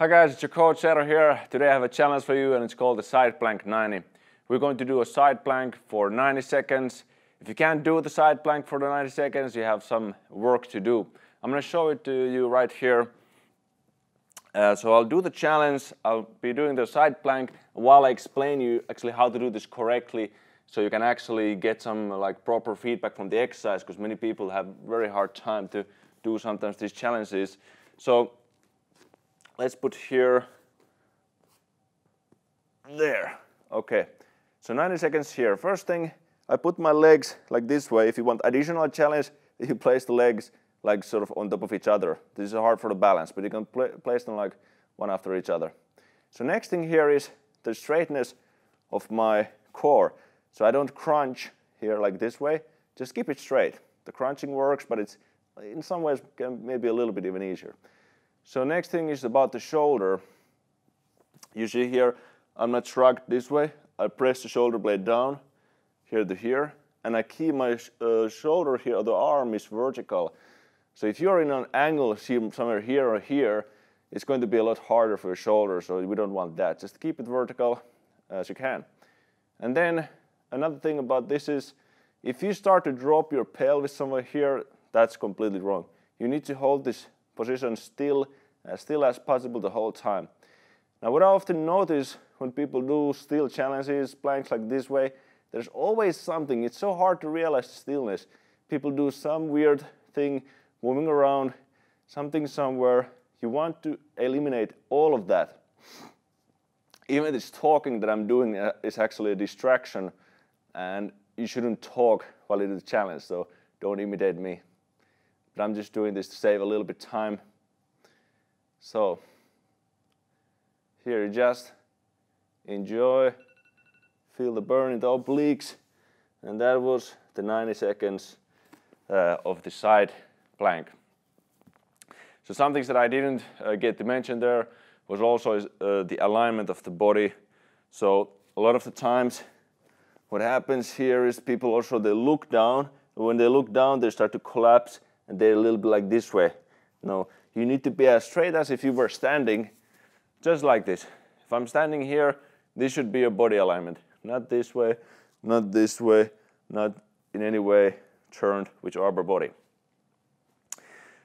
Hi guys, it's your coach Eero here. Today I have a challenge for you and it's called the side plank 90. We're going to do a side plank for 90 seconds. If you can't do the side plank for the 90 seconds, you have some work to do. I'm going to show it to you right here. So I'll do the challenge, I'll be doing the side plank while I explain you actually how to do this correctly, so you can actually get some proper feedback from the exercise, because many people have very hard time to do sometimes these challenges. So let's put here, there, okay. So 90 seconds here. First thing, I put my legs like this way. If you want additional challenge, you place the legs like sort of on top of each other. This is hard for the balance, but you can place them like one after each other. So next thing here is the straightness of my core. So I don't crunch here like this way, just keep it straight. The crunching works, but it's in some ways maybe a little bit even easier. So next thing is about the shoulder. You see here, I'm not shrugged this way. I press the shoulder blade down, here to here, and I keep my shoulder here, or the arm is vertical. So if you're in an angle somewhere here or here, it's going to be a lot harder for your shoulder, so we don't want that. Just keep it vertical as you can. And then another thing about this is, if you start to drop your pelvis somewhere here, that's completely wrong. You need to hold this position still as possible the whole time. Now what I often notice when people do still challenges, planks like this way, there's always something. It's so hard to realize stillness. People do some weird thing, moving around, something somewhere. You want to eliminate all of that. Even this talking that I'm doing is actually a distraction, and you shouldn't talk while you do the challenge, so don't imitate me. But I'm just doing this to save a little bit time. So here, just enjoy, feel the burn in the obliques, and that was the 90 seconds of the side plank. So some things that I didn't get to mention there was also the alignment of the body. So a lot of the times what happens here is people also, they look down, and when they look down they start to collapse and they're a little bit like this way. No, you need to be as straight as if you were standing, just like this. If I'm standing here, this should be your body alignment. Not this way, not this way, not in any way turned with your upper body.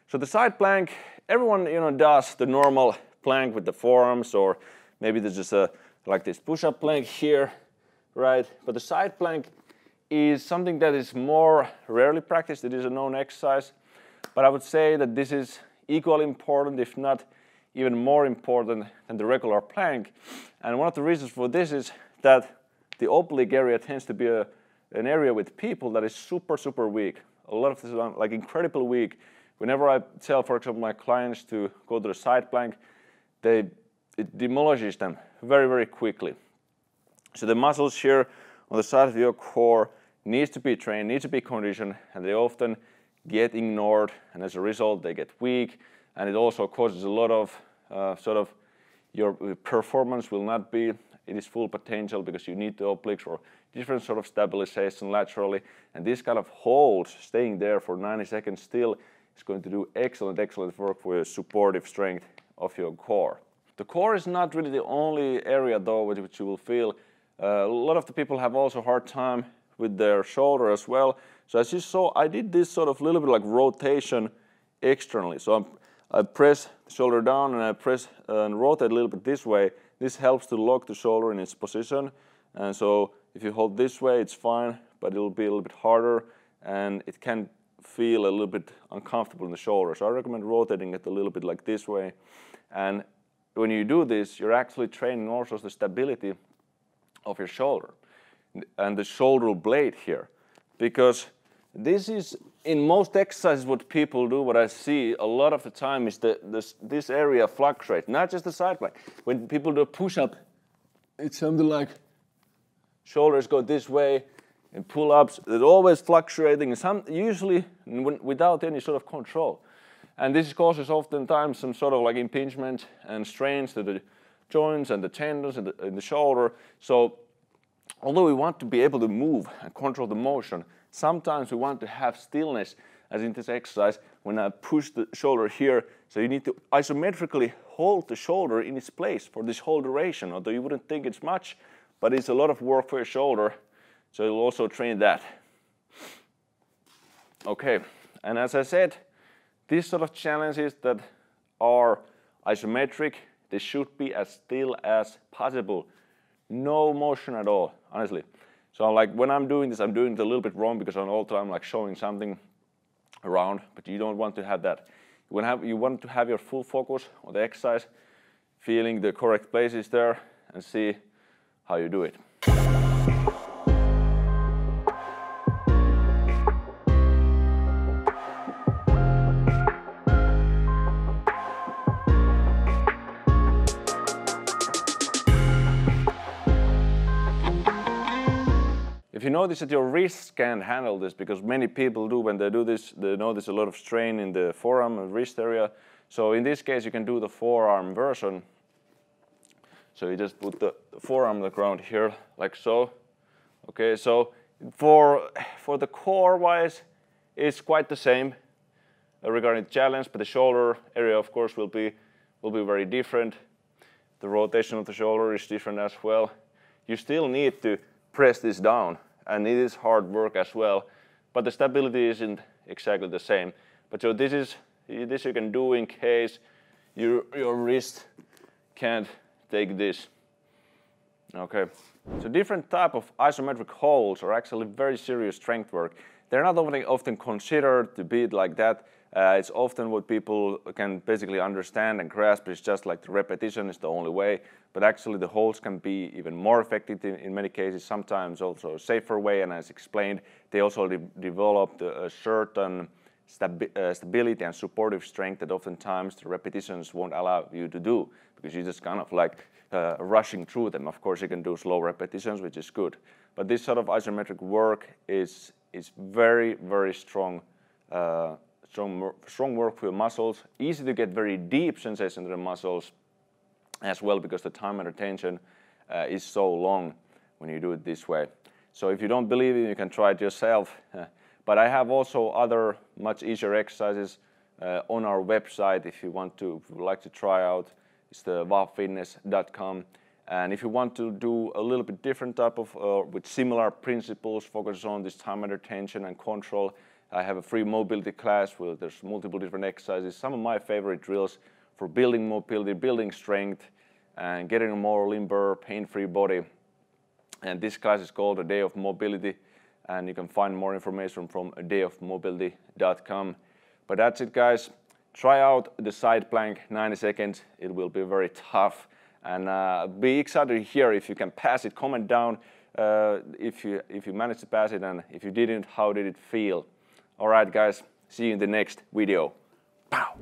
So the side plank, everyone does the normal plank with the forearms, or maybe there's just like this push-up plank here, right? But the side plank is something that is more rarely practiced. It is a known exercise, but I would say that this is equally important, if not even more important than the regular plank. And one of the reasons for this is that the oblique area tends to be an area with people that is super weak. A lot of them like incredibly weak. Whenever I tell, for example, my clients to go to the side plank, it demolishes them very quickly. So the muscles here on the side of your core needs to be trained, needs to be conditioned, and they often get ignored, and as a result they get weak, and it also causes a lot of your performance will not be in its full potential, because you need the obliques for different sort of stabilization laterally, and this kind of hold, staying there for 90 seconds still, is going to do excellent work for your supportive strength of your core. The core is not really the only area though with which you will feel. A lot of the people have also hard time with their shoulder as well. So as you saw, I did this sort of little bit like rotation externally. So I press the shoulder down and I press and rotate a little bit this way. This helps to lock the shoulder in its position. And so if you hold this way, it's fine, but it'll be a little bit harder and it can feel a little bit uncomfortable in the shoulder. So I recommend rotating it a little bit like this way. And when you do this, you're actually training also the stability of your shoulder and the shoulder blade here. Because this is, in most exercises, what people do, what I see a lot of the time is this area fluctuates, not just the side plank. When people do a push-up, it's something like shoulders go this way, and pull-ups, they're always fluctuating, usually without any sort of control. And this causes oftentimes some sort of like impingement and strains to the joints and the tendons in the shoulder. So although we want to be able to move and control the motion, sometimes we want to have stillness, as in this exercise, when I push the shoulder here. So you need to isometrically hold the shoulder in its place for this whole duration, although you wouldn't think it's much, but it's a lot of work for your shoulder. So you'll also train that. Okay, and as I said, these sort of challenges that are isometric, they should be as still as possible. No motion at all, honestly. So like when I'm doing this, I'm doing it a little bit wrong because I'm all the time like showing something around, but you don't want to have that. You want to have your full focus on the exercise, feeling the correct places there, and see how you do it. If you notice that your wrists can't handle this, because many people do when they do this, they notice a lot of strain in the forearm and wrist area. So in this case, you can do the forearm version. So you just put the forearm on the ground here, like so. Okay, so for the core wise, it's quite the same regarding the challenge, but the shoulder area, of course, will be very different. The rotation of the shoulder is different as well. You still need to press this down, and it is hard work as well, but the stability isn't exactly the same. But so this you can do in case your wrist can't take this. Okay, so different type of isometric holds are actually very serious strength work. They're not often considered to be like that. It's often what people can basically understand and grasp. It's just like the repetition is the only way, but actually the holds can be even more effective in many cases, sometimes also a safer way, and as explained, they also developed a certain stability and supportive strength that oftentimes the repetitions won't allow you to do, because you're just kind of like rushing through them. Of course, you can do slow repetitions, which is good, but this sort of isometric work is very, very strong. Strong work for your muscles, easy to get very deep sensation to the muscles as well, because the time and attention is so long when you do it this way. So if you don't believe it, you can try it yourself. But I have also other much easier exercises on our website if you would like to try out. It's the VAHVAFitness.com. And if you want to do a little bit different type of, with similar principles, focus on this time and attention and control, I have a free mobility class where there's multiple different exercises. Some of my favorite drills for building mobility, building strength, and getting a more limber, pain-free body. And this class is called A Day of Mobility, and you can find more information from adayofmobility.com. But that's it, guys. Try out the side plank, 90 seconds. It will be very tough. And be excited to hear if you can pass it. Comment down if you managed to pass it, and if you didn't, how did it feel? All right, guys, see you in the next video. Pow!